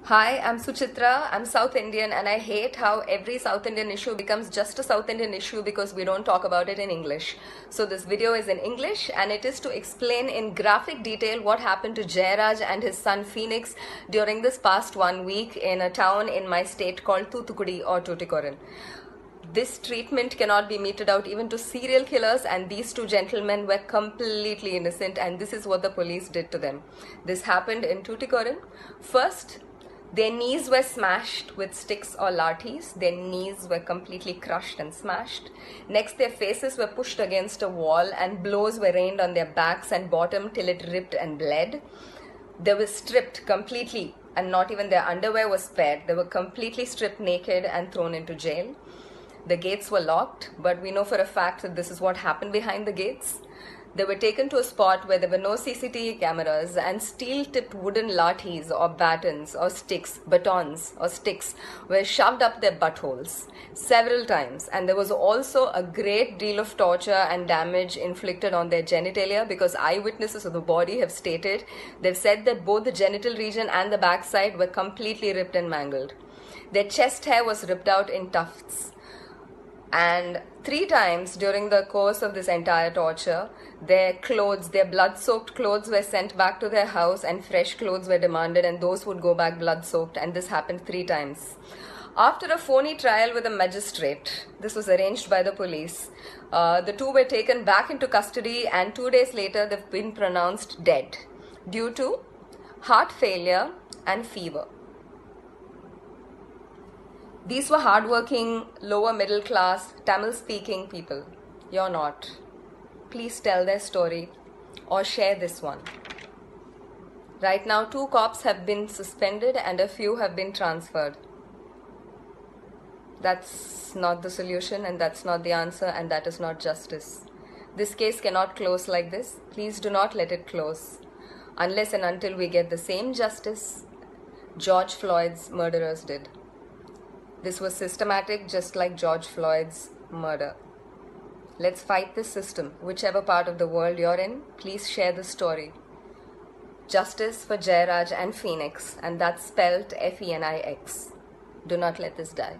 Hi, I'm Suchitra. I'm South Indian, and I hate how every South Indian issue becomes just a South Indian issue because we don't talk about it in English. So, this video is in English, and it is to explain in graphic detail what happened to Jayaraj and his son Phoenix during this past 1 week in a town in my state called Thoothukudi or Tuticorin. This treatment cannot be meted out even to serial killers, and these two gentlemen were completely innocent, and this is what the police did to them. This happened in Tuticorin. First, their knees were smashed with sticks or lathis. Their knees were completely crushed and smashed. Next, their faces were pushed against a wall and blows were rained on their backs and bottom till it ripped and bled. They were stripped completely, and not even their underwear was spared. They were completely stripped naked and thrown into jail. The gates were locked, but we know for a fact that this is what happened behind the gates. They were taken to a spot where there were no CCTV cameras, and steel-tipped wooden lathis or batons or sticks, batons or sticks were shoved up their buttholes several times. And there was also a great deal of torture and damage inflicted on their genitalia, because eyewitnesses of the body have stated, they've said that both the genital region and the backside were completely ripped and mangled. Their chest hair was ripped out in tufts. And 3 times during the course of this entire torture, their clothes, their blood-soaked clothes were sent back to their house, and fresh clothes were demanded, and those would go back blood-soaked, and this happened 3 times. After a phony trial with a magistrate, this was arranged by the police, the two were taken back into custody, and 2 days later they've been pronounced dead due to heart failure and fever. These were hardworking, lower middle class, Tamil speaking people. You're not. Please tell their story or share this one. Right now, 2 cops have been suspended and a few have been transferred. That's not the solution, and that's not the answer, and that is not justice. This case cannot close like this. Please do not let it close unless and until we get the same justice George Floyd's murderers did. This was systematic, just like George Floyd's murder. Let's fight this system. Whichever part of the world you're in, please share the story. Justice for Jayaraj and Phoenix, and that's spelled Phoenix. Do not let this die.